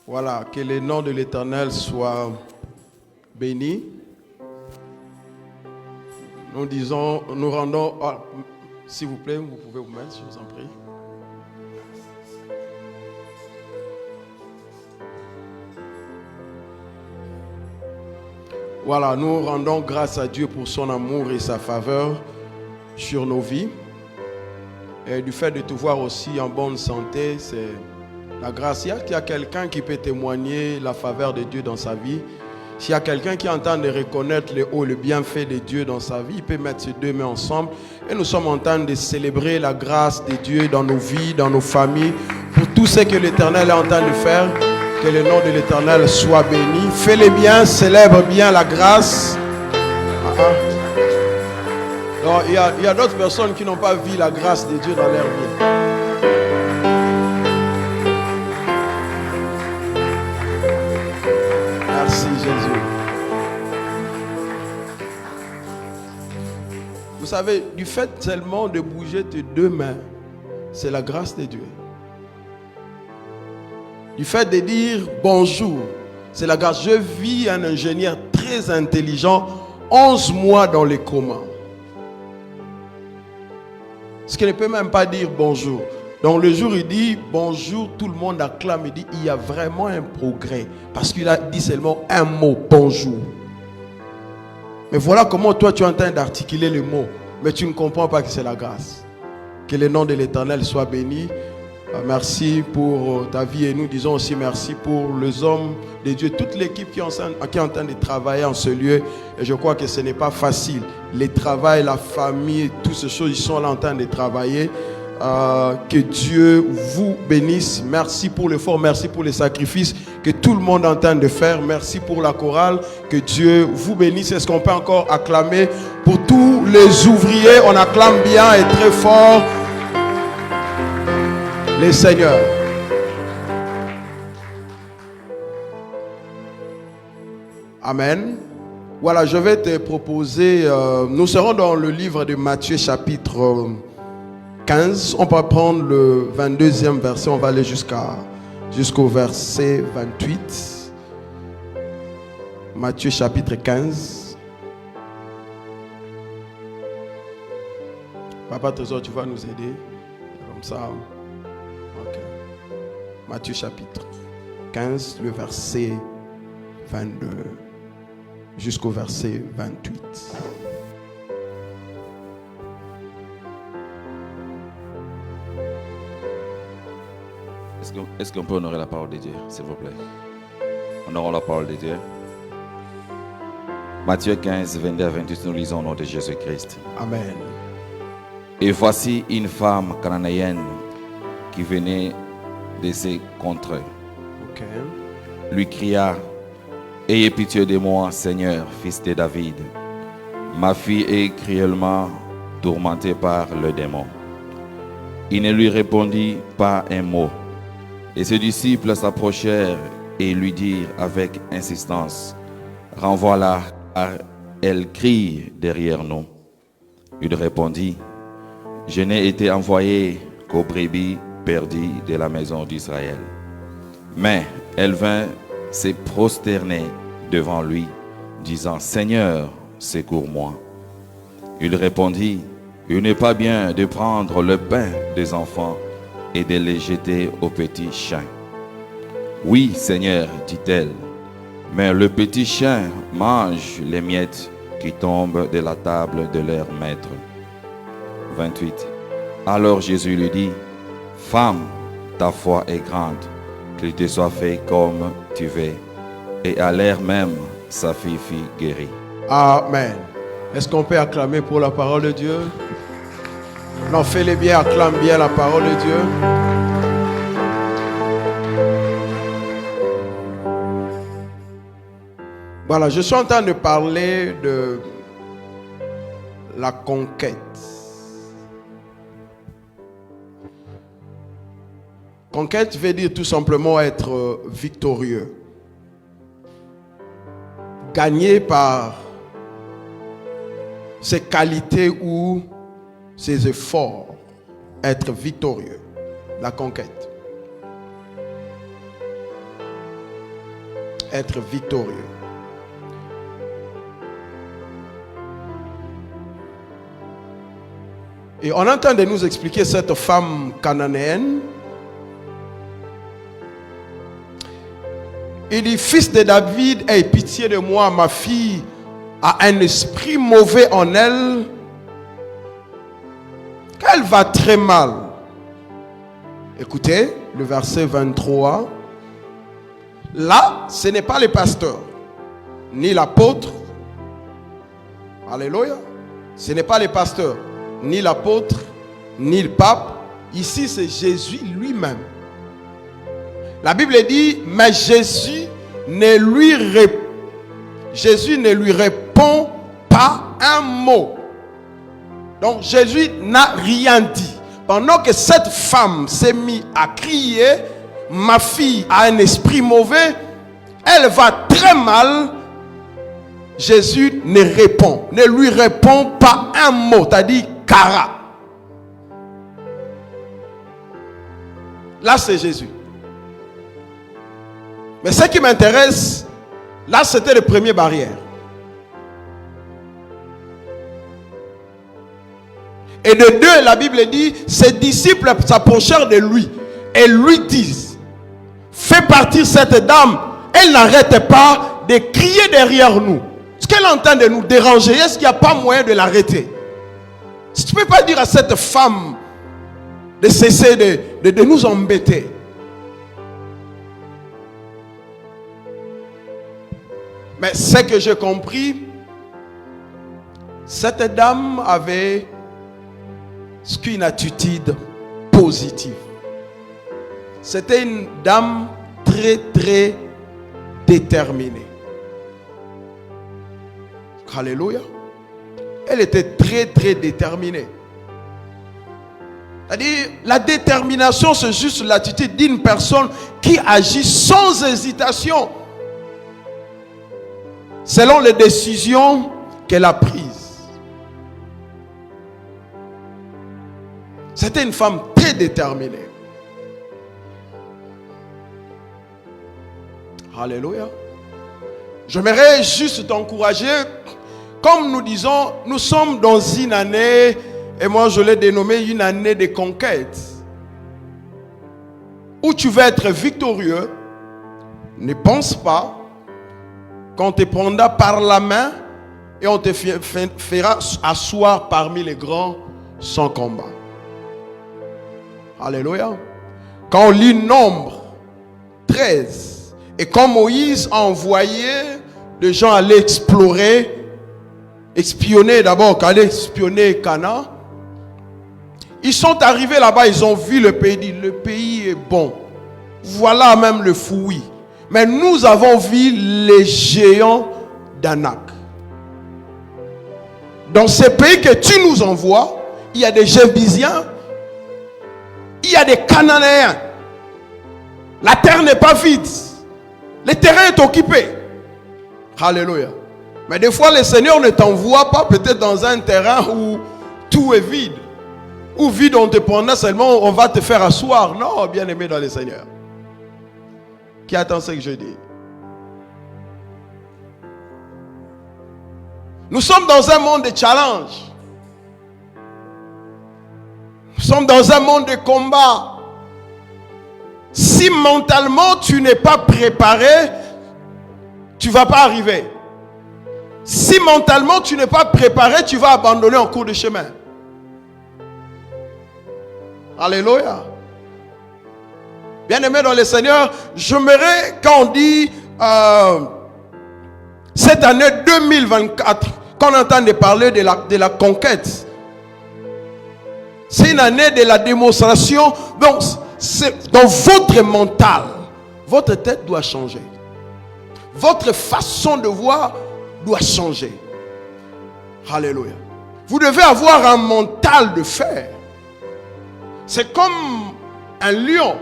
Voilà, que le nom de l'Éternel soit béni. Nous rendons, s'il vous plaît, vous pouvez vous mettre, je vous en prie. Voilà, nous rendons grâce à Dieu pour son amour et sa faveur sur nos vies. Et du fait de te voir aussi en bonne santé, c'est la grâce. Il y a quelqu'un qui peut témoigner la faveur de Dieu dans sa vie. S'il y a quelqu'un qui entend de reconnaître le haut, le bienfait de Dieu dans sa vie, il peut mettre ses deux mains ensemble. Et nous sommes en train de célébrer la grâce de Dieu dans nos vies, dans nos familles, pour tout ce que l'Éternel est en train de faire. Que le nom de l'Éternel soit béni. Fais-le bien, célèbre bien la grâce. Donc, il y a d'autres personnes qui n'ont pas vu la grâce de Dieu dans leur vie. Merci Jésus. Vous savez, du fait seulement de bouger tes deux mains, c'est la grâce de Dieu. Du fait de dire bonjour, c'est la grâce. Je vis un ingénieur très intelligent, 11 mois dans les comas. Ce qui ne peut même pas dire bonjour. Donc le jour il dit bonjour, tout le monde acclame. Il dit il y a vraiment un progrès. Parce qu'il a dit seulement un mot, bonjour. Mais voilà comment toi tu es en train d'articuler le mot. Mais tu ne comprends pas que c'est la grâce. Que le nom de l'Éternel soit béni. Merci pour ta vie et nous disons aussi merci pour les hommes de Dieu, toute l'équipe qui est en train de travailler en ce lieu. Et je crois que ce n'est pas facile. Le travail, la famille, toutes ces choses, ils sont là en train de travailler. Que Dieu vous bénisse. Merci pour l'effort, merci pour les sacrifices que tout le monde est en train de faire. Merci pour la chorale. Que Dieu vous bénisse. Est-ce qu'on peut encore acclamer pour tous les ouvriers? On acclame bien et très fort les seigneurs. Amen. Voilà, je vais te proposer, nous serons dans le livre de Matthieu chapitre 15. On va prendre le 22e verset, on va aller jusqu'au verset 28. Matthieu chapitre 15. Papa Trésor, tu vas nous aider. Comme ça. Ok. Matthieu chapitre 15, le verset 22 jusqu'au verset 28. Est-ce qu'on peut honorer la parole de Dieu, s'il vous plaît? Honorons la parole de Dieu. Matthieu 15, 22 à 28, nous lisons au nom de Jésus-Christ. Amen. Et voici une femme cananéenne qui venait de ses contrées. Ok. Lui cria: Ayez pitié de moi, Seigneur, fils de David. Ma fille est cruellement tourmentée par le démon. Il ne lui répondit pas un mot. Et ses disciples s'approchèrent et lui dirent avec insistance: Renvoie-la, car elle crie derrière nous. Il répondit: Je n'ai été envoyé qu'aux brebis perdues de la maison d'Israël. Mais elle vint se prosterner devant lui, disant: Seigneur, secours-moi. Il répondit: Il n'est pas bien de prendre le pain des enfants et de les jeter aux petits chiens. Oui, Seigneur, dit-elle, mais le petit chien mange les miettes qui tombent de la table de leur maître. 28. Alors Jésus lui dit: Femme, ta foi est grande, qu'il te soit fait comme tu veux. Et à l'heure même, sa fille fut guérie. Amen. Est-ce qu'on peut acclamer pour la parole de Dieu? Non, fais-le bien, acclame bien la parole de Dieu. Voilà, je suis en train de parler de la conquête. Conquête veut dire tout simplement être victorieux. Gagner par ses qualités ou ses efforts. Être victorieux. La conquête. être victorieux. Et on entend de nous expliquer cette femme cananéenne. Il dit, fils de David, aie pitié de moi, ma fille a un esprit mauvais en elle. Elle va très mal. Écoutez, le verset 23. Là, ce n'est pas le pasteur, ni l'apôtre. Alléluia. Ce n'est pas le pasteur, ni l'apôtre, ni le pape. Ici, c'est Jésus lui-même. La Bible dit, mais Jésus ne lui répond pas un mot. Donc Jésus n'a rien dit. Pendant que cette femme s'est mise à crier, ma fille a un esprit mauvais, elle va très mal, Jésus ne lui répond pas un mot, c'est-à-dire cara. Là, c'est Jésus. Mais ce qui m'intéresse, là, c'était la première barrière. Et de deux, la Bible dit, ses disciples s'approchèrent de lui et lui disent, fais partir cette dame, elle n'arrête pas de crier derrière nous. Est-ce qu'elle entend de nous déranger? Est-ce qu'il n'y a pas moyen de l'arrêter? Si tu ne peux pas dire à cette femme de cesser de nous embêter. Mais ce que j'ai compris, cette dame avait une attitude positive. C'était une dame très très déterminée. Alléluia. Elle était très très déterminée. C'est-à-dire, la détermination, c'est juste l'attitude d'une personne qui agit sans hésitation, selon les décisions qu'elle a prises. C'était une femme très déterminée. Alléluia. J'aimerais juste t'encourager. Comme nous disons, nous sommes dans une année, et moi je l'ai dénommée une année de conquête, où tu vas être victorieux. Ne pense pas qu'on te prendra par la main et on te fera asseoir parmi les grands sans combat. Alléluia. Quand on lit Nombre 13, et quand Moïse a envoyé les gens aller explorer, espionner d'abord, aller espionner Canaan, ils sont arrivés là-bas, ils ont vu le pays, dit, le pays est bon. Voilà même le fouillis. Mais nous avons vu les géants d'Anak. Dans ce pays que tu nous envoies, il y a des Jébusiens, il y a des Cananéens. La terre n'est pas vide. Le terrain est occupé. Alléluia. Mais des fois, le Seigneur ne t'envoie pas peut-être dans un terrain où tout est vide. Ou vide, on te prendra seulement, on va te faire asseoir. Non, bien aimé dans le Seigneur. Qui attend ce que je dis? Nous sommes dans un monde de challenge. Nous sommes dans un monde de combat. Si mentalement tu n'es pas préparé, tu ne vas pas arriver. Si mentalement tu n'es pas préparé, tu vas abandonner en cours de chemin. Alléluia. Bien-aimé dans le Seigneur, j'aimerais quand on dit cette année 2024, quand on entend parler de la conquête, c'est une année de la démonstration. Donc, dans votre mental, votre tête doit changer. Votre façon de voir doit changer. Alléluia. Vous devez avoir un mental de fer. C'est comme un lion.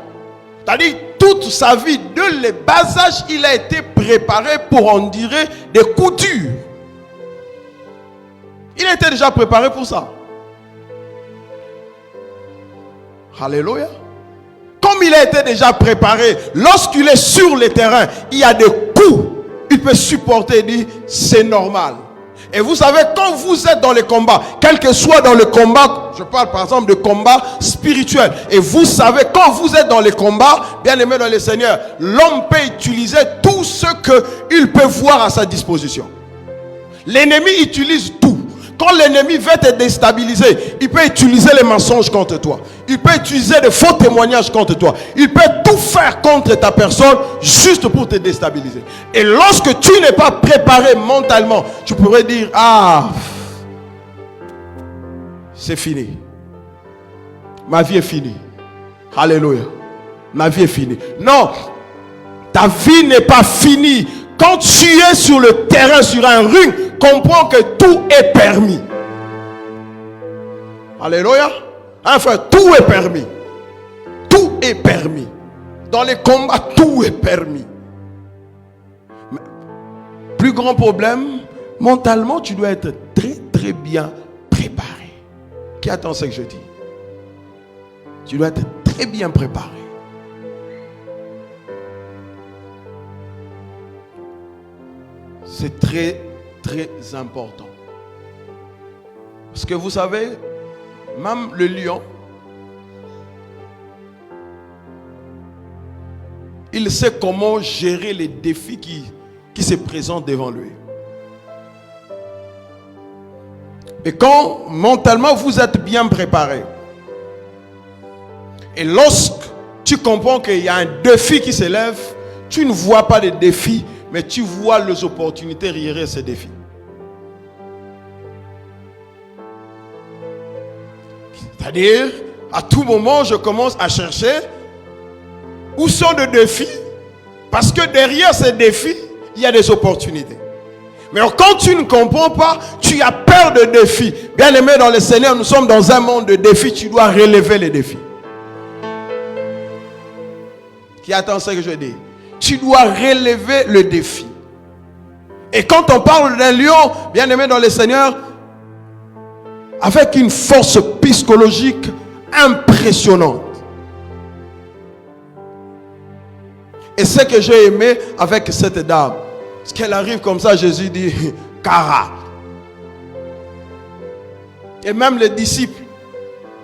C'est-à-dire, toute sa vie, de le bas âge, il a été préparé pour endurer des coups durs. Il a été déjà préparé pour ça. Alléluia. Comme il a été déjà préparé, lorsqu'il est sur le terrain, il y a des coups, il peut supporter et dire c'est normal. Et vous savez, quand vous êtes dans les combats, quel que soit dans le combat, je parle par exemple de combat spirituel, et vous savez, quand vous êtes dans les combats, bien aimé dans le Seigneur, l'homme peut utiliser tout ce qu'il peut voir à sa disposition. L'ennemi utilise tout. Quand l'ennemi veut te déstabiliser, il peut utiliser les mensonges contre toi. Il peut utiliser de faux témoignages contre toi. Il peut tout faire contre ta personne juste pour te déstabiliser. Et lorsque tu n'es pas préparé mentalement, tu pourrais dire, ah, c'est fini. Ma vie est finie. Alléluia. Ma vie est finie. Non, ta vie n'est pas finie. Quand tu es sur le terrain, sur un ring, comprends que tout est permis. Alléluia. Enfin, tout est permis. Tout est permis. Dans les combats, tout est permis. Mais, plus grand problème, mentalement, tu dois être très très bien préparé. Qui attend ce que je dis? Tu dois être très bien préparé. C'est très, très important. Parce que vous savez, même le lion, il sait comment gérer les défis qui se présentent devant lui. Et quand mentalement vous êtes bien préparé, et lorsque tu comprends qu'il y a un défi qui s'élève, tu ne vois pas de défi, mais tu vois les opportunités derrière ces défis. C'est-à-dire, à tout moment, je commence à chercher où sont les défis, parce que derrière ces défis, il y a des opportunités. Mais quand tu ne comprends pas, tu as peur de défis. Bien aimé dans le Seigneur, nous sommes dans un monde de défis, tu dois relever les défis. Qui attend ce que je dis? Tu dois relever le défi. Et quand on parle d'un lion, bien aimé dans le Seigneur, avec une force psychologique impressionnante. Et ce que j'ai aimé avec cette dame, parce qu'elle arrive comme ça, Jésus dit, Cara. Et même les disciples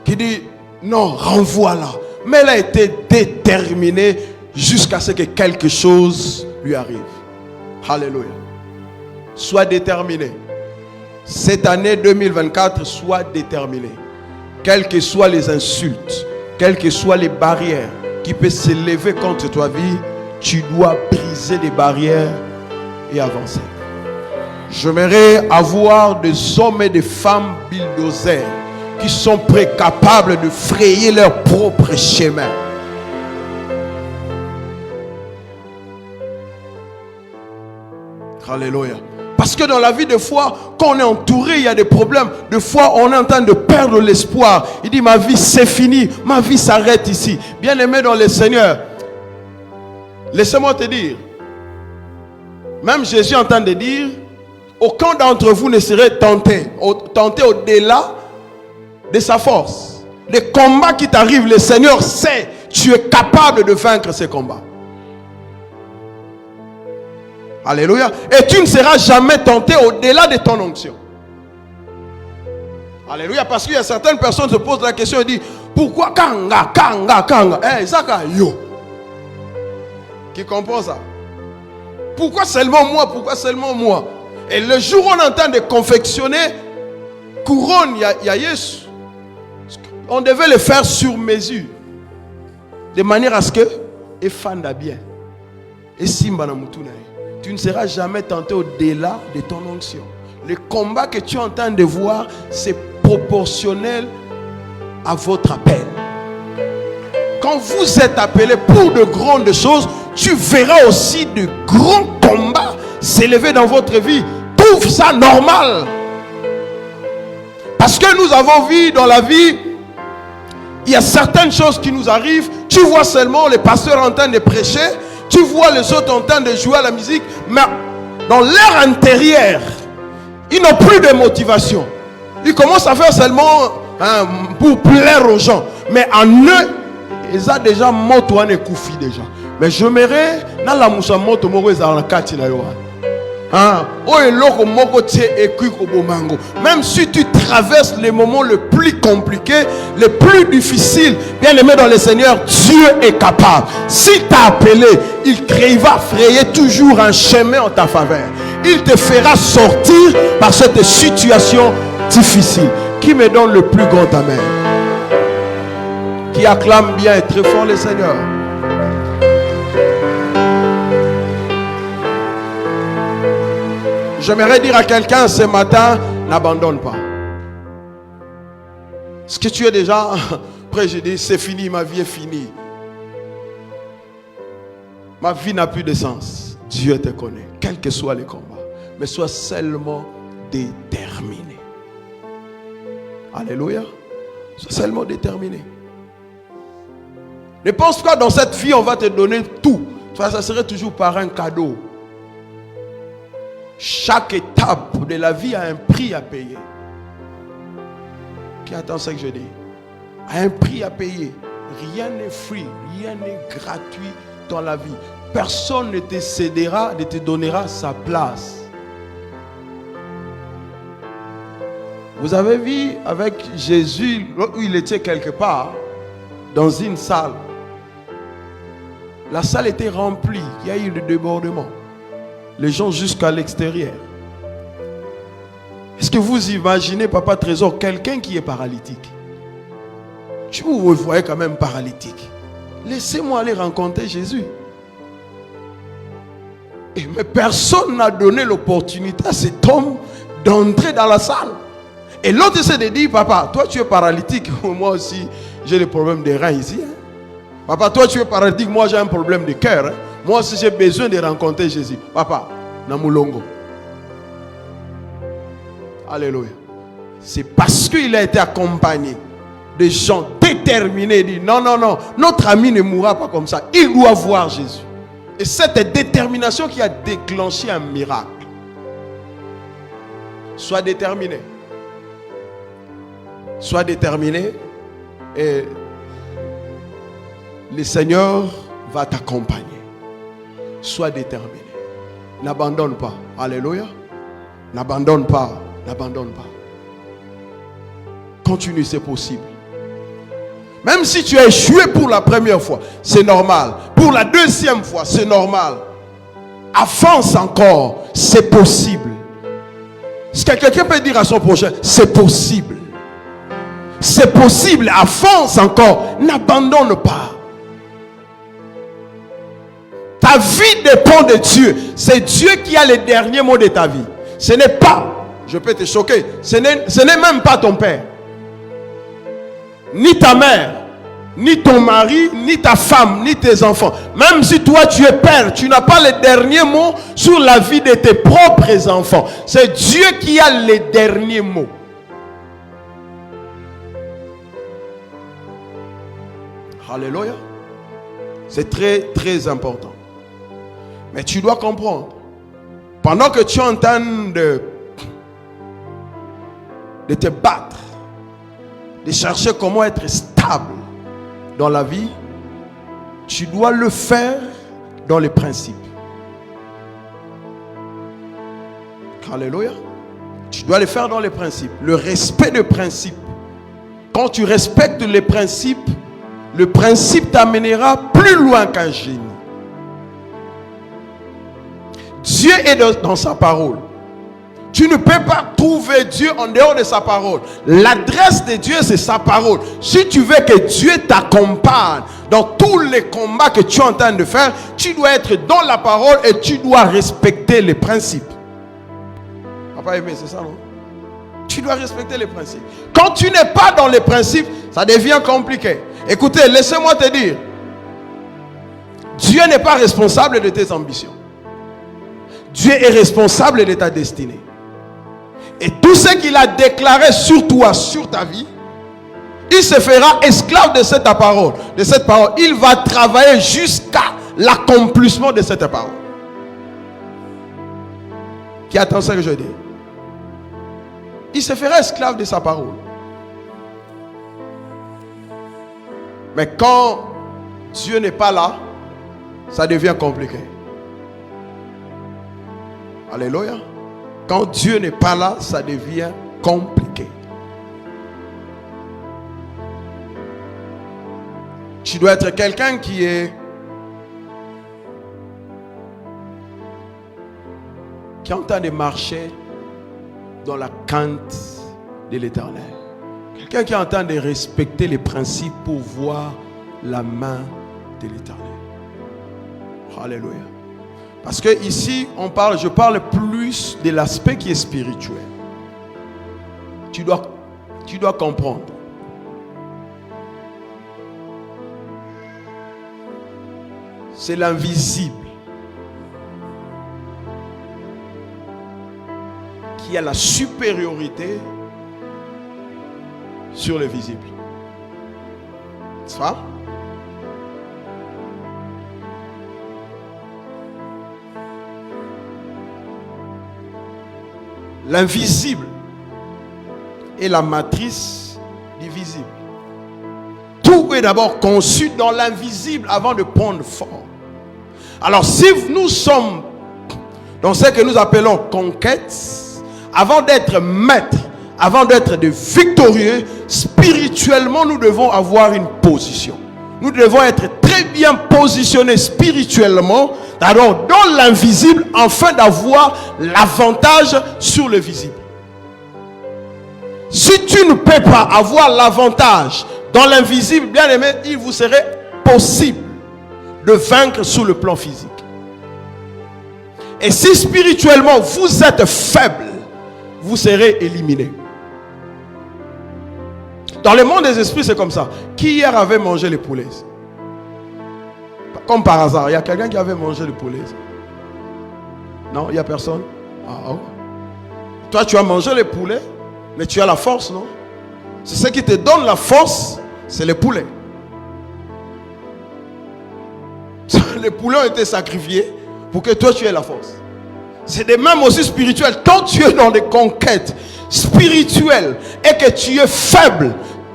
qui disent, non, renvoie-la. Mais elle a été déterminée jusqu'à ce que quelque chose lui arrive. Alléluia. Sois déterminé. Cette année 2024, sois déterminé. Quelles que soient les insultes, quelles que soient les barrières qui peuvent s'élever contre ta vie, tu dois briser les barrières et avancer. J'aimerais avoir des hommes et des femmes bulldozers qui sont prêts, capables de frayer leur propre chemin. Alléluia. Parce que dans la vie, des fois, quand on est entouré, il y a des problèmes. Des fois, on est en train de perdre l'espoir. Il dit, ma vie, c'est fini. Ma vie s'arrête ici. Bien-aimé dans le Seigneur, laissez-moi te dire, même Jésus est en train de dire, aucun d'entre vous ne serait tenté au-delà de sa force. Les combats qui t'arrivent, le Seigneur sait, tu es capable de vaincre ces combats. Alléluia. Et tu ne seras jamais tenté au-delà de ton onction. Alléluia. Parce qu'il y a certaines personnes qui se posent la question et disent, pourquoi Kanga? Zaka yo. Qui comprend ça? Pourquoi seulement moi? Pourquoi seulement moi? Et le jour où on est en train de confectionner couronne Yayesu, on devait le faire sur mesure. De manière à ce que et fanda bien. Et simba na mutuna. Tu ne seras jamais tenté au-delà de ton onction. Le combat que tu es en train de voir, c'est proportionnel à votre appel. Quand vous êtes appelé pour de grandes choses, tu verras aussi de grands combats s'élever dans votre vie. Trouve ça normal. Parce que nous avons vu dans la vie, il y a certaines choses qui nous arrivent. Tu vois seulement les pasteurs en train de prêcher. Tu vois les autres en train de jouer à la musique, mais dans leur intérieur, ils n'ont plus de motivation. Ils commencent à faire seulement pour plaire aux gens. Mais en eux, ils ont déjà moto et koufi déjà. Mais j'aimerais dans la moussa moto moko ezala kati na yo. Même si tu traverses les moments les plus compliqués, les plus difficiles, bien aimé dans le Seigneur, Dieu est capable. S'il t'a appelé, il va frayer toujours un chemin en ta faveur. Il te fera sortir par cette situation difficile. Qui me donne le plus grand amen? Qui acclame bien et très fort le Seigneur? J'aimerais dire à quelqu'un ce matin, n'abandonne pas. Est-ce que tu es déjà prêt? Je dis, c'est fini, ma vie est finie. Ma vie n'a plus de sens. Dieu te connaît, quels que soient les combats. Mais sois seulement déterminé. Alléluia. Sois seulement déterminé. Ne pense pas dans cette vie, on va te donner tout. Ça serait toujours par un cadeau. Chaque étape de la vie a un prix à payer. Qui attend ce que je dis? A un prix à payer. Rien n'est free, rien n'est gratuit dans la vie. Personne ne te cédera, ne te donnera sa place. Vous avez vu avec Jésus, où il était quelque part, dans une salle. La salle était remplie, il y a eu le débordement. Les gens jusqu'à l'extérieur. Est-ce que vous imaginez, Papa Trésor, quelqu'un qui est paralytique? Vous le voyez quand même paralytique. Laissez-moi aller rencontrer Jésus. Mais personne n'a donné l'opportunité à cet homme d'entrer dans la salle. Et l'autre s'est dit, papa, toi tu es paralytique, moi aussi j'ai des problèmes de reins ici. Papa, toi tu es paralytique, moi j'ai un problème de cœur. Moi aussi j'ai besoin de rencontrer Jésus. Papa, Namulongo. Alléluia. C'est parce qu'il a été accompagné de gens déterminés. Dit non, non, non, notre ami ne mourra pas comme ça. Il doit voir Jésus. Et cette détermination qui a déclenché un miracle. Sois déterminé. Sois déterminé. Et le Seigneur va t'accompagner. Sois déterminé. N'abandonne pas. Alléluia. N'abandonne pas. N'abandonne pas. Continue, c'est possible. Même si tu as échoué pour la première fois, c'est normal. Pour la deuxième fois, c'est normal. Avance encore, c'est possible. Est-ce que quelqu'un peut dire à son prochain, c'est possible. C'est possible, avance encore, n'abandonne pas. Ta vie dépend de Dieu. C'est Dieu qui a le dernier mot de ta vie. Ce n'est pas, je peux te choquer, ce n'est même pas ton père, ni ta mère, ni ton mari, ni ta femme, ni tes enfants. Même si toi tu es père, tu n'as pas le dernier mot sur la vie de tes propres enfants. C'est Dieu qui a le dernier mot. Alléluia. C'est très très important. Mais tu dois comprendre, pendant que tu es en train de te battre, de chercher comment être stable dans la vie, tu dois le faire dans les principes. Alléluia. Tu dois le faire dans les principes. Le respect des principes. Quand tu respectes les principes, le principe t'amènera plus loin qu'un génie. Dieu est dans sa parole. Tu ne peux pas trouver Dieu en dehors de sa parole. L'adresse de Dieu, c'est sa parole. Si tu veux que Dieu t'accompagne dans tous les combats que tu es en train de faire, tu dois être dans la parole et tu dois respecter les principes. Papa aimé, c'est ça, non? Tu dois respecter les principes. Quand tu n'es pas dans les principes, ça devient compliqué. Écoutez, laissez-moi te dire, Dieu n'est pas responsable de tes ambitions. Dieu est responsable de ta destinée. Et tout ce qu'il a déclaré sur toi, sur ta vie, il se fera esclave de cette parole. De cette parole. Il va travailler jusqu'à l'accomplissement de cette parole. Qui attend ce que je dis? Il se fera esclave de sa parole. Mais quand Dieu n'est pas là, ça devient compliqué. Alléluia. Quand Dieu n'est pas là, ça devient compliqué. Tu dois être quelqu'un qui est entend de marcher dans la crainte de l'Éternel. Quelqu'un qui entend de respecter les principes pour voir la main de l'Éternel. Alléluia. Parce que ici, je parle plus de l'aspect qui est spirituel. Tu dois comprendre. C'est l'invisible qui a la supériorité sur le visible. C'est ça? L'invisible est la matrice du visible. Tout est d'abord conçu dans l'invisible avant de prendre forme. Alors si nous sommes dans ce que nous appelons conquête, avant d'être maître, avant d'être de victorieux, spirituellement nous devons avoir une position. Nous devons être très bien positionnés spirituellement, alors dans l'invisible, afin d'avoir l'avantage sur le visible. Si tu ne peux pas avoir l'avantage dans l'invisible, bien aimé, il vous serait possible de vaincre sur le plan physique. Et si spirituellement vous êtes faible, vous serez éliminé. Dans le monde des esprits, c'est comme ça. Qui hier avait mangé les poulets? Comme par hasard, il y a quelqu'un qui avait mangé les poulets? Non, il n'y a personne? Ah, oh. Toi, tu as mangé les poulets, mais tu as la force, non? C'est ce qui te donne la force, c'est les poulets. Les poulets ont été sacrifiés pour que toi, tu aies la force. C'est de même aussi spirituel. Quand tu es dans des conquêtes spirituelles et que tu es faible,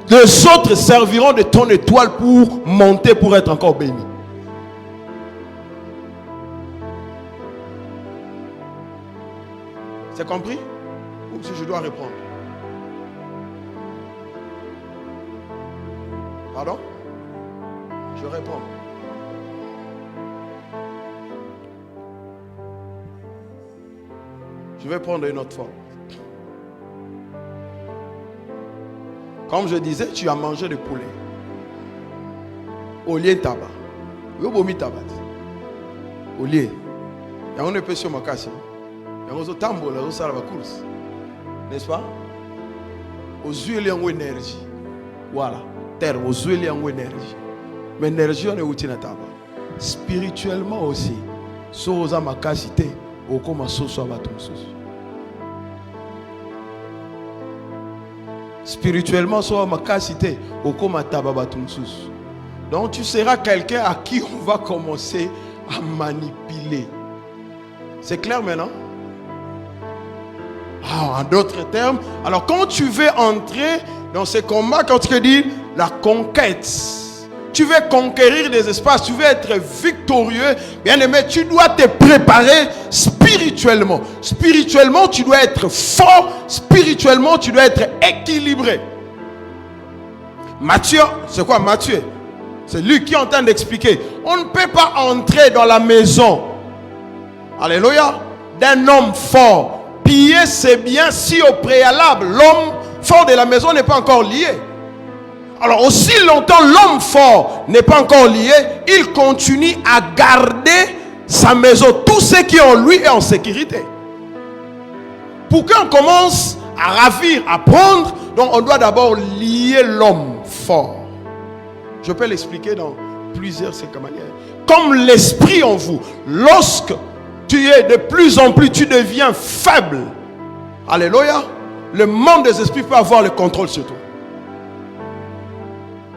les autres serviront de ton étoile pour monter, pour être encore bénis. C'est compris? Ou si je dois répondre? Pardon? Je réponds. Je vais prendre une autre forme. Comme je disais, tu as mangé le poulet. Au lieu de tabac. Il y a un tabac. Au lieu. Il y a un peu sur ma casse. Il y a un tambour, il y a un course. N'est-ce pas? Aux huiles, il y a une énergie. Voilà. Terre, aux huiles, il y a une énergie. Mais l'énergie, on est outil de tabac. Spirituellement aussi. Soza ma cassité. Spirituellement, donc tu seras quelqu'un à qui on va commencer à manipuler. C'est clair maintenant? En d'autres termes, alors quand tu veux entrer dans ce combat, quand tu te dis la conquête, tu veux conquérir des espaces, tu veux être victorieux, bien aimé, tu dois te préparer spirituellement. Spirituellement, tu dois être fort. Spirituellement, tu dois être équilibré. Matthieu, c'est quoi Matthieu? C'est lui qui est en train d'expliquer. On ne peut pas entrer dans la maison, alléluia, d'un homme fort. Piller, c'est bien si au préalable, l'homme fort de la maison n'est pas encore lié. Alors aussi longtemps l'homme fort n'est pas encore lié, il continue à garder sa maison. Tout ce qui est en lui est en sécurité. Pour qu'on commence à ravir, à prendre, donc on doit d'abord lier l'homme fort. Je peux l'expliquer dans plusieurs manières. Comme l'esprit en vous, lorsque tu es de plus en plus, tu deviens faible. Alléluia. Le monde des esprits peut avoir le contrôle sur toi.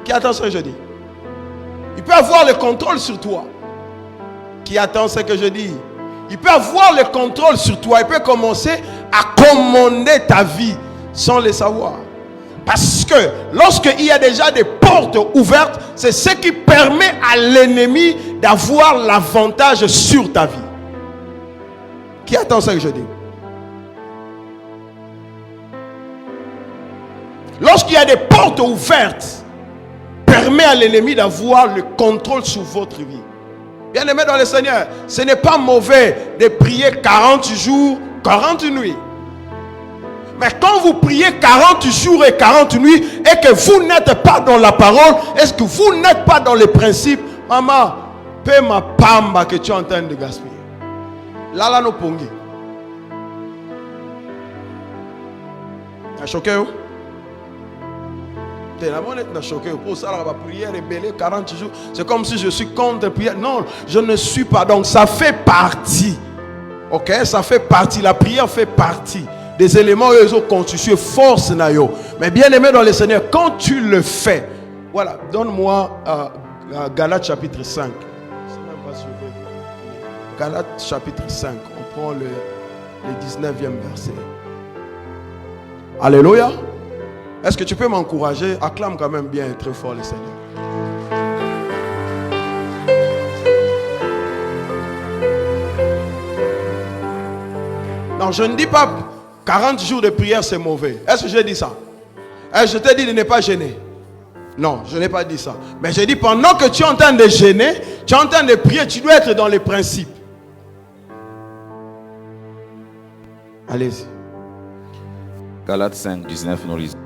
Qui attend ce que je dis? Il peut avoir le contrôle sur toi. Qui attend ce que je dis? Il peut avoir le contrôle sur toi. Il peut commencer à commander ta vie sans le savoir. Parce que lorsqu'il y a déjà des portes ouvertes, c'est ce qui permet à l'ennemi d'avoir l'avantage sur ta vie. Qui attend ça que je dis? Lorsqu'il y a des portes ouvertes, permet à l'ennemi d'avoir le contrôle sur votre vie. Bien aimé dans le Seigneur, ce n'est pas mauvais de prier 40 jours, 40 nuits. Mais quand vous priez 40 jours et 40 nuits et que vous n'êtes pas dans la parole, est-ce que vous n'êtes pas dans les principes? Maman, paie ma pamba que tu es en train de gaspiller. Là, no pongi. T'as choqué où? La monnaie n'a choqué. Pour ça, la prière rébellée 40 jours. C'est comme si je suis contre la prière. Non, je ne suis pas. Donc, ça fait partie. Ok, ça fait partie. La prière fait partie des éléments où ils ont constitué force. Mais bien aimé dans le Seigneur, quand tu le fais, voilà, donne-moi Galates chapitre 5. Galates chapitre 5. On prend le 19e verset. Alléluia. Est-ce que tu peux m'encourager? Acclame quand même bien très fort le Seigneur. Non, je ne dis pas 40 jours de prière c'est mauvais. Est-ce que j'ai dit ça? Est-ce que je t'ai dit de ne pas gêner? Non, je n'ai pas dit ça. Mais j'ai dit pendant que tu es en train de gêner, tu es en train de prier, tu dois être dans les principes. Allez-y. Galates 5, 19 nous lisons.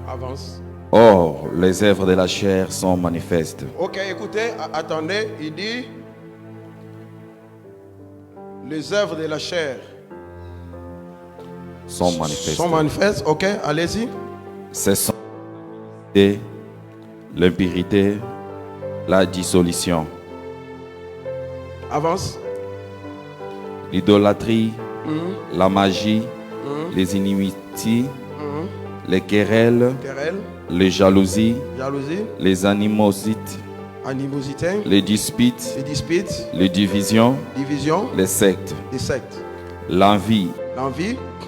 Avance. Or, les œuvres de la chair sont manifestes. Ok, écoutez, attendez, il dit les œuvres de la chair sont manifestes. Sont manifestes, ok, allez-y. Ce sont l'impurité, la dissolution. Avance. L'idolâtrie, la magie, les inimitiés, les querelles, les jalousies, les animosités, les disputes, les divisions, les sectes, l'envie,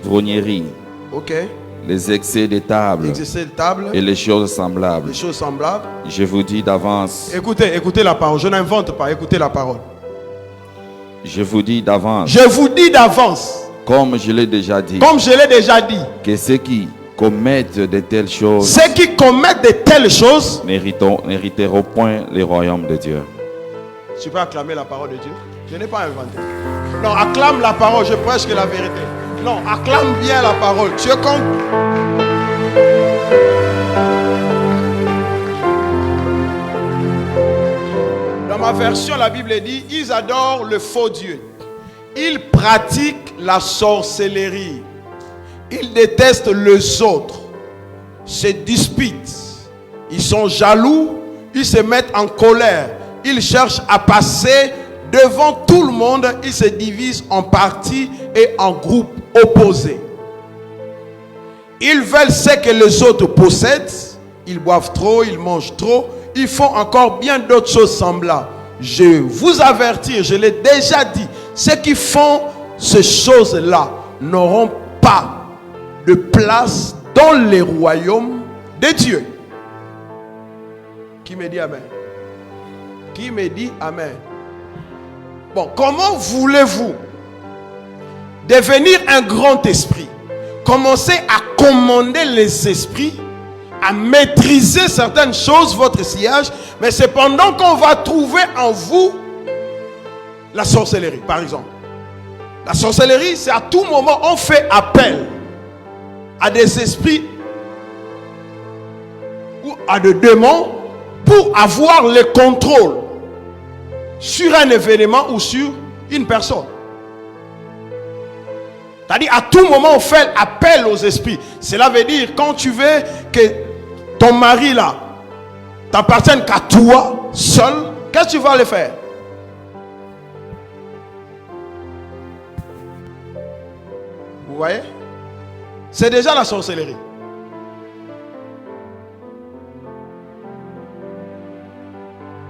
grognerie, les excès de table et les choses semblables. Je vous dis d'avance. Écoutez la parole, je n'invente pas, écoutez la parole. Je vous dis d'avance. Je vous dis d'avance. Comme je l'ai déjà dit. Que ceux qui commettent de telles choses. N'hériteront point le royaume de Dieu. Tu peux acclamer la parole de Dieu? Je n'ai pas inventé. Non, acclame la parole, je prêche que la vérité. Non, acclame bien la parole. Tu es comme... Dans ma version, la Bible dit, ils adorent le faux Dieu. Ils pratiquent la sorcellerie. Ils détestent les autres. Se disputent. Ils sont jaloux. Ils se mettent en colère. Ils cherchent à passer devant tout le monde. Ils se divisent en partis et en groupes opposés. Ils veulent ce que les autres possèdent. Ils boivent trop, ils mangent trop. Ils font encore bien d'autres choses semblables. Je vous avertis, je l'ai déjà dit, ceux qui font ces choses-là n'auront pas de place dans les royaumes de Dieu. Qui me dit Amen? Qui me dit Amen? Bon, comment voulez-vous devenir un grand esprit? Commencez à commander les esprits, à maîtriser certaines choses, votre sillage, mais c'est pendant qu'on va trouver en vous la sorcellerie, par exemple. La sorcellerie, c'est à tout moment, on fait appel à des esprits ou à des démons pour avoir le contrôle sur un événement ou sur une personne. C'est-à-dire, à tout moment, on fait appel aux esprits. Cela veut dire, quand tu veux que ton mari là t'appartienne qu'à toi seul, qu'est-ce que tu vas le faire? Vous voyez? C'est déjà la sorcellerie.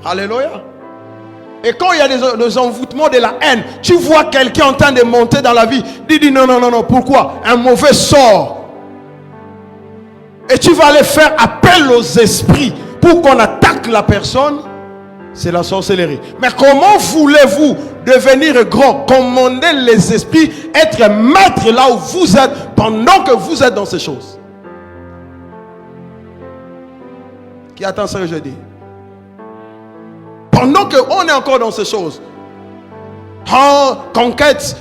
Alléluia. Et quand il y a des envoûtements de la haine, tu vois quelqu'un en train de monter dans la vie, dis non, non, non, non, pourquoi? Un mauvais sort. Et tu vas aller faire appel aux esprits pour qu'on attaque la personne. C'est la sorcellerie. Mais comment voulez-vous devenir grand, commander les esprits, être maître là où vous êtes, pendant que vous êtes dans ces choses? Qui attend ce que je dis? Pendant qu'on est encore dans ces choses. Oh, conquête.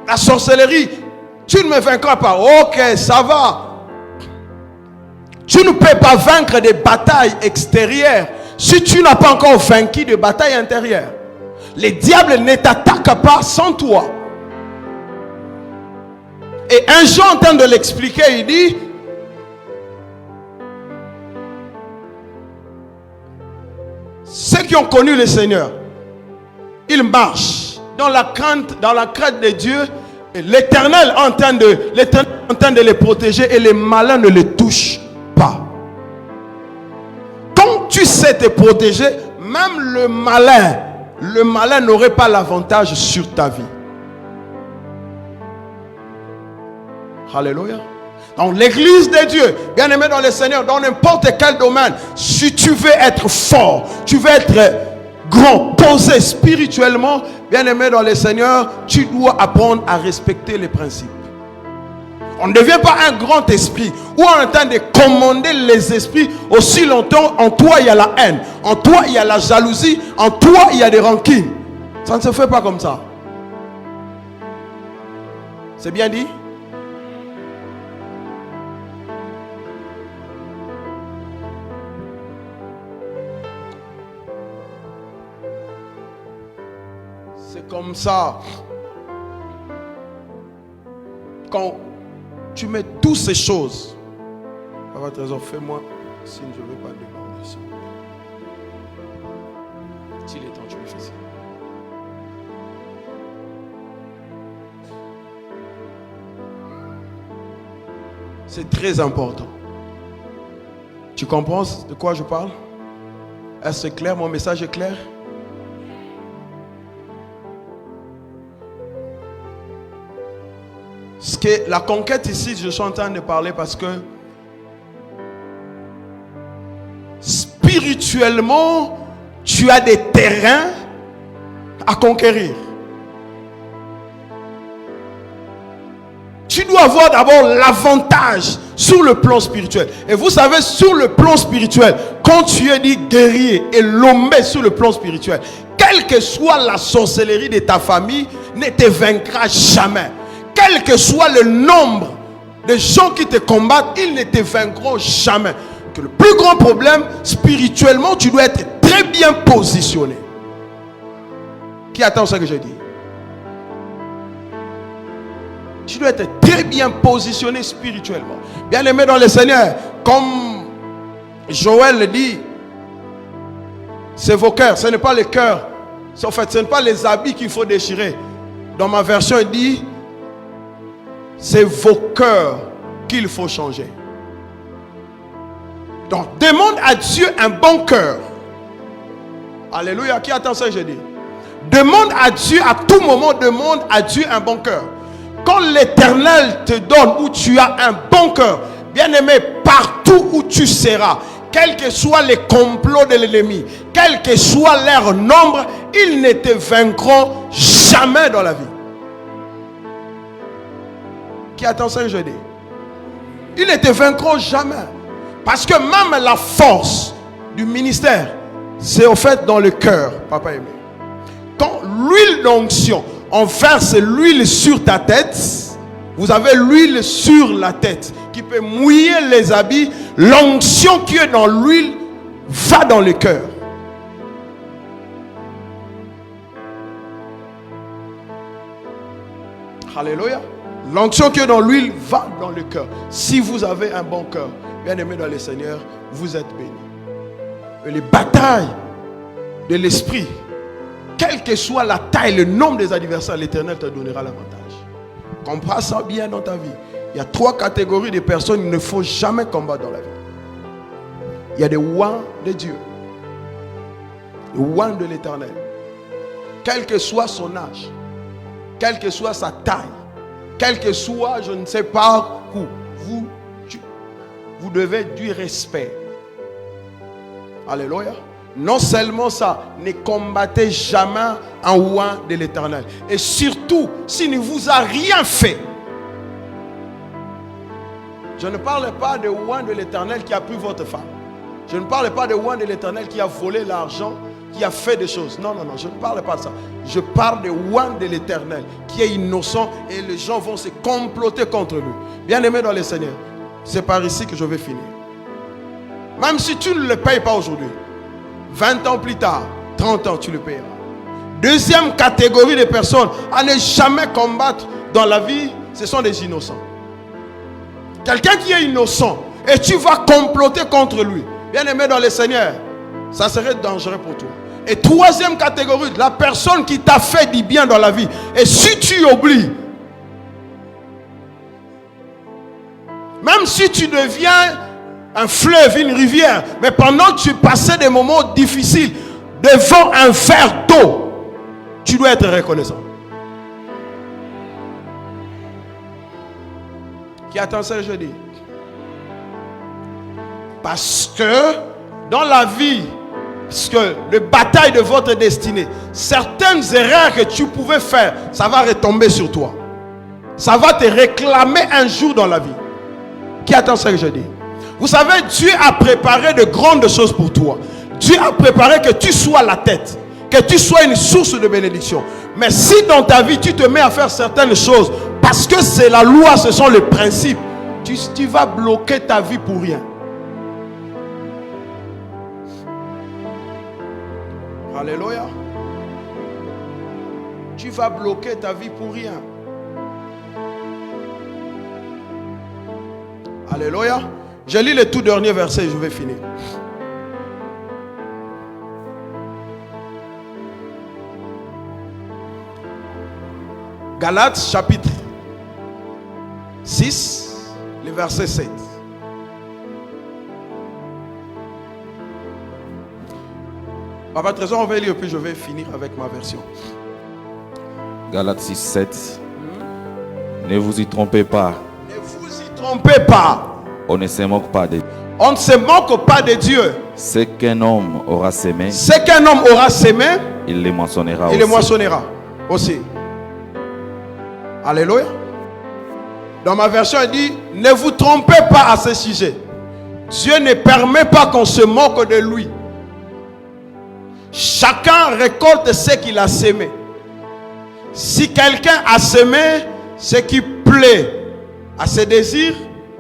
La sorcellerie. Tu ne me vaincras pas. Ok, ça va. Tu ne peux pas vaincre des batailles extérieures si tu n'as pas encore vaincu des batailles intérieures. Les diables ne t'attaquent pas sans toi. Et un jour, en train de l'expliquer, il dit, ceux qui ont connu le Seigneur, ils marchent dans la crainte de Dieu. Et l'Éternel est en train de les protéger et les malins ne les touchent pas. Quand tu sais te protéger, même le malin n'aurait pas l'avantage sur ta vie. Alléluia. Dans l'église de Dieu, bien aimé dans le Seigneur, dans n'importe quel domaine, si tu veux être fort, tu veux être grand, posé spirituellement, bien aimé dans le Seigneur, tu dois apprendre à respecter les principes. On ne devient pas un grand esprit ou on est en train de commander les esprits aussi longtemps. En toi il y a la haine, en toi il y a la jalousie, en toi il y a des rancines. Ça ne se fait pas comme ça. C'est bien dit? C'est comme ça. Quand tu mets toutes ces choses, Papa Trésor, fais-moi signe, je ne veux pas demander ça. S'il est temps, tu me fais ça. C'est très important. Tu comprends de quoi je parle? Est-ce clair? Mon message est clair? Ce que la conquête ici, je suis en train de parler parce que spirituellement, tu as des terrains à conquérir. Tu dois avoir d'abord l'avantage sur le plan spirituel. Et vous savez, sur le plan spirituel, quand tu es dit guerrier et lombé sur le plan spirituel, quelle que soit la sorcellerie de ta famille, ne te vaincra jamais. Quel que soit le nombre de gens qui te combattent, ils ne te vaincront jamais. Que le plus grand problème, spirituellement, tu dois être très bien positionné. Qui attend ce que je dis? Tu dois être très bien positionné spirituellement. Bien aimé dans le Seigneur, comme Joël le dit, c'est vos cœurs, ce n'est pas les cœurs. En fait, ce n'est pas les habits qu'il faut déchirer. Dans ma version, il dit, c'est vos cœurs qu'il faut changer. Donc, demande à Dieu un bon cœur. Alléluia. Qui attend ça, je dis? Demande à Dieu, à tout moment, demande à Dieu un bon cœur. Quand l'Éternel te donne où tu as un bon cœur, bien aimé, partout où tu seras, quels que soient les complots de l'ennemi, quel que soit leur nombre, ils ne te vaincront jamais dans la vie. Qui attend ça, je dis? Ils ne te vaincront jamais. Parce que même la force du ministère, c'est au fait dans le cœur, papa aimé. Quand l'huile d'onction, on verse l'huile sur ta tête, vous avez l'huile sur la tête qui peut mouiller les habits. L'onction qui est dans l'huile va dans le cœur. Alléluia. L'onction qui est dans l'huile va dans le cœur. Si vous avez un bon cœur, bien aimé dans le Seigneur, vous êtes bénis. Et les batailles de l'esprit, quelle que soit la taille, le nombre des adversaires, l'Éternel te donnera l'avantage. Comprends ça bien dans ta vie. Il y a 3 catégories de personnes qu'il ne faut jamais combattre dans la vie. Il y a des oins de Dieu, les oins de l'Éternel. Quel que soit son âge, quelle que soit sa taille, quel que soit, je ne sais pas où, vous devez du respect. Alléluia. Non seulement ça, ne combattez jamais un oint de l'Éternel. Et surtout, s'il ne vous a rien fait. Je ne parle pas de oint de l'Éternel qui a pris votre femme. Je ne parle pas de oint de l'Éternel qui a volé l'argent, qui a fait des choses. Non, non, non, je ne parle pas de ça. Je parle de oint de l'Éternel qui est innocent et les gens vont se comploter contre lui. Bien-aimé dans le Seigneur, c'est par ici que je vais finir. Même si tu ne le payes pas aujourd'hui, 20 ans plus tard, 30 ans, tu le payeras. Deuxième catégorie de personnes à ne jamais combattre dans la vie, ce sont des innocents. Quelqu'un qui est innocent et tu vas comploter contre lui. Bien-aimé dans le Seigneur, ça serait dangereux pour toi. Et troisième catégorie, la personne qui t'a fait du bien dans la vie. Et si tu oublies, même si tu deviens un fleuve, une rivière, mais pendant que tu passais des moments difficiles devant un verre d'eau, tu dois être reconnaissant. Qui attend ça jeudi? Parce que dans la vie, parce que le bataille de votre destinée, certaines erreurs que tu pouvais faire, ça va retomber sur toi. Ça va te réclamer un jour dans la vie. Qui attend ça que je dis? Vous savez, Dieu a préparé de grandes choses pour toi. Dieu a préparé que tu sois la tête, que tu sois une source de bénédiction. Mais si dans ta vie, tu te mets à faire certaines choses, parce que c'est la loi, ce sont les principes, tu vas bloquer ta vie pour rien. Alléluia. Tu vas bloquer ta vie pour rien. Alléluia. Je lis le tout dernier verset et je vais finir. Galates chapitre 6, le verset 7. Papa Trésor, on va lire puis je vais finir avec ma version. Galates 6, 7. Ne vous y trompez pas. Ne vous y trompez pas. On ne se moque pas de Dieu. On ne se moque pas de Dieu. Ce qu'un homme aura sémé, Ce qu'un homme aura sémé, il le moissonnera il le moissonnera aussi. Alléluia. Dans ma version, il dit, ne vous trompez pas à ce sujet. Dieu ne permet pas qu'on se moque de lui. Chacun récolte ce qu'il a sémé. Si quelqu'un a sémé ce qui plaît à ses désirs,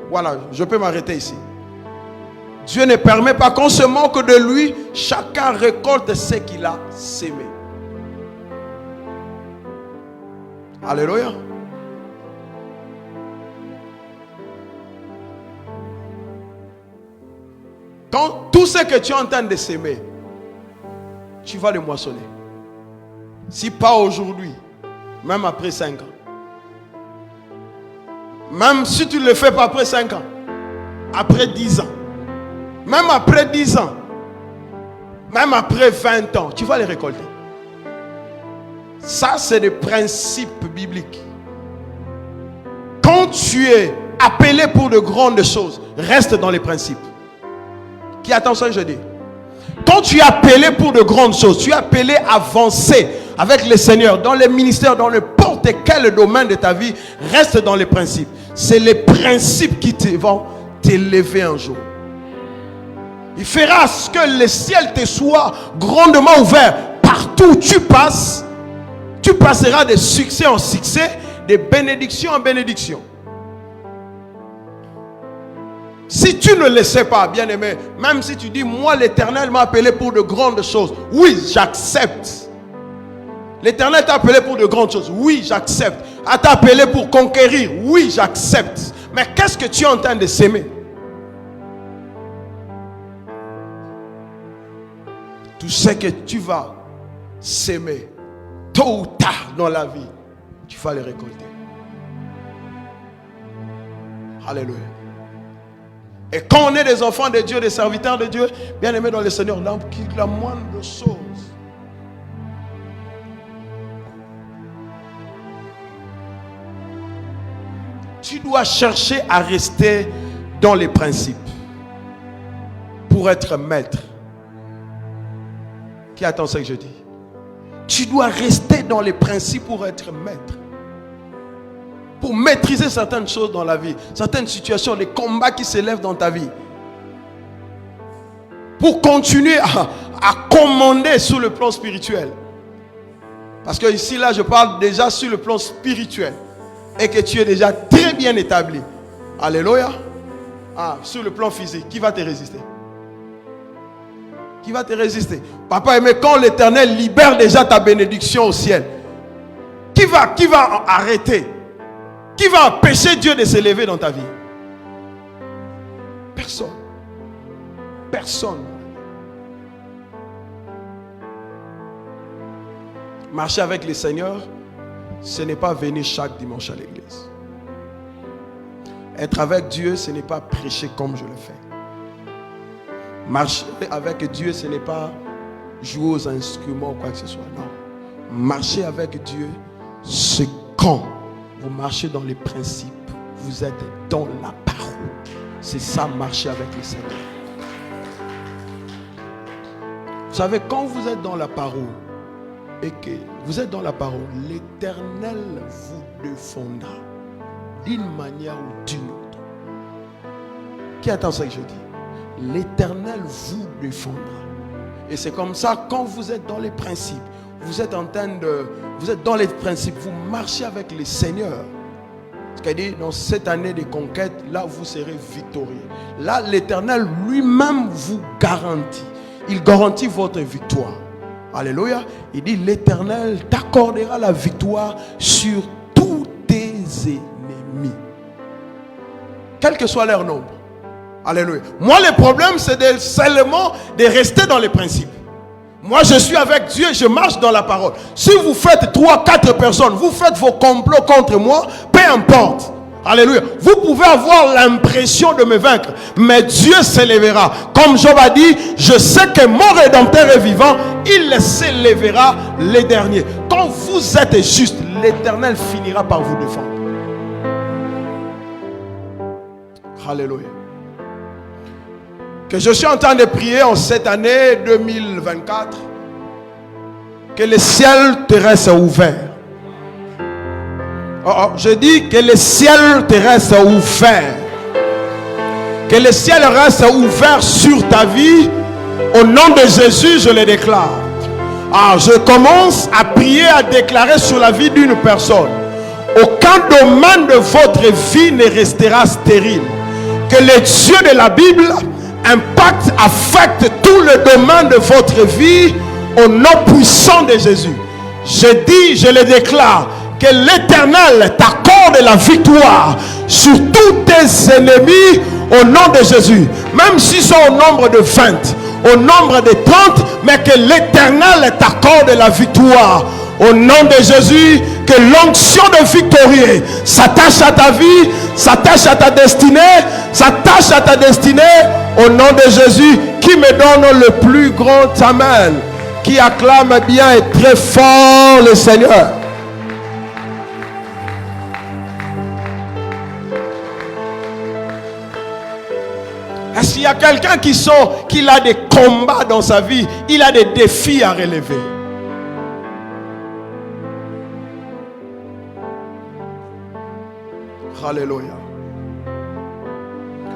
voilà, je peux m'arrêter ici. Dieu ne permet pas qu'on se moque de lui. Chacun récolte ce qu'il a sémé. Alléluia. Quand tout ce que tu es en train de s'aimer, tu vas le moissonner. Si pas aujourd'hui, même après 5 ans. Même si tu ne le fais pas après 5 ans, après 10 ans, même après 10 ans, même après 20 ans, tu vas les récolter. Ça, c'est des principes bibliques. Quand tu es appelé pour de grandes choses, reste dans les principes. Qui attend ça, je dis? Quand tu es appelé pour de grandes choses, tu es appelé à avancer avec le Seigneur dans les ministères, dans n'importe quel domaine de ta vie, reste dans les principes. C'est les principes qui vont t'élever un jour. Il fera ce que le ciel te soit grandement ouvert. Partout où tu passes, tu passeras de succès en succès, de bénédiction en bénédiction. Si tu ne le sais pas, bien-aimé, même si tu dis, moi l'Éternel m'a appelé pour de grandes choses, oui, j'accepte. L'Éternel t'a appelé pour de grandes choses, oui, j'accepte. A t'a appelé pour conquérir, oui, j'accepte. Mais qu'est-ce que tu es en train de s'aimer? Tout ce que tu vas s'aimer, tôt ou tard dans la vie, tu vas les récolter. Alléluia. Et quand on est des enfants de Dieu, des serviteurs de Dieu, bien aimés dans le Seigneur, la moindre chose, tu dois chercher à rester dans les principes pour être maître. Qui attend ce que je dis? Tu dois rester dans les principes pour être maître. Pour maîtriser certaines choses dans la vie, certaines situations, les combats qui s'élèvent dans ta vie. Pour continuer à commander sur le plan spirituel. Parce que ici, là, je parle déjà sur le plan spirituel. Et que tu es déjà très bien établi. Alléluia. Sur le plan physique, qui va te résister? Qui va te résister? Papa, mais quand l'Éternel libère déjà ta bénédiction au ciel, qui va arrêter? Qui va empêcher Dieu de s'élever dans ta vie? Personne. Personne. Marcher avec le Seigneur, ce n'est pas venir chaque dimanche à l'église. Être avec Dieu, ce n'est pas prêcher comme je le fais. Marcher avec Dieu, ce n'est pas jouer aux instruments ou quoi que ce soit. Non. Marcher avec Dieu, c'est quand vous marchez dans les principes, vous êtes dans la parole. C'est ça, marcher avec le Seigneur. Vous savez, quand vous êtes dans la parole, et que vous êtes dans la parole, l'Éternel vous défendra d'une manière ou d'une autre. Qui attend ce que je dis? L'Éternel vous défendra. Et c'est comme ça, quand vous êtes dans les principes, vous êtes dans les principes, vous marchez avec le Seigneur. C'est-à-dire, dans cette année de conquête, là, vous serez victorieux. Là, l'Éternel lui-même vous garantit. Il garantit votre victoire. Alléluia. Il dit, l'Éternel t'accordera la victoire sur tous tes ennemis. Quel que soit leur nombre. Alléluia. Moi, le problème, c'est seulement de rester dans les principes. Moi, je suis avec Dieu, je marche dans la parole. Si vous faites 3, 4 personnes, vous faites vos complots contre moi, peu importe. Alléluia. Vous pouvez avoir l'impression de me vaincre, mais Dieu s'élèvera. Comme Job a dit, je sais que mon Rédempteur est vivant, il s'élèvera les derniers. Quand vous êtes juste, l'Éternel finira par vous défendre. Alléluia. Que je suis en train de prier en cette année 2024, que le ciel te reste ouvert. Je dis que le ciel te reste ouvert. Que le ciel reste ouvert sur ta vie. Au nom de Jésus, je le déclare. Je commence à prier, à déclarer sur la vie d'une personne. Aucun domaine de votre vie ne restera stérile. Que le Dieu de la Bible impacte, affecte tout le domaine de votre vie au nom puissant de Jésus. Je dis, je le déclare, que l'Éternel t'accorde la victoire sur tous tes ennemis au nom de Jésus. Même s'ils sont au nombre de 20, au nombre de 30, mais que l'Éternel t'accorde la victoire. Au nom de Jésus, que l'onction de victorieux s'attache à ta vie, s'attache à ta destinée, s'attache à ta destinée. Au nom de Jésus, qui me donne le plus grand amen, qui acclame bien et très fort le Seigneur. Est-ce qu'il y a quelqu'un qui a des combats dans sa vie, il a des défis à relever? Alléluia.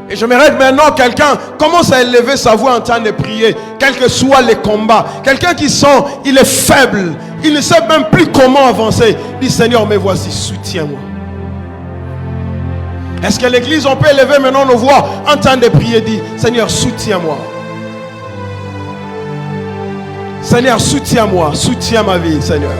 Et j'aimerais que maintenant quelqu'un commence à élever sa voix en train de prier, quels que soient les combats. Quelqu'un qui sent, il est faible, il ne sait même plus comment avancer. Dit, Seigneur, me voici, soutiens-moi. Est-ce que l'église, on peut élever maintenant nos voix en train de prier, dit, Seigneur, soutiens-moi. Seigneur, soutiens-moi, soutiens ma vie, Seigneur.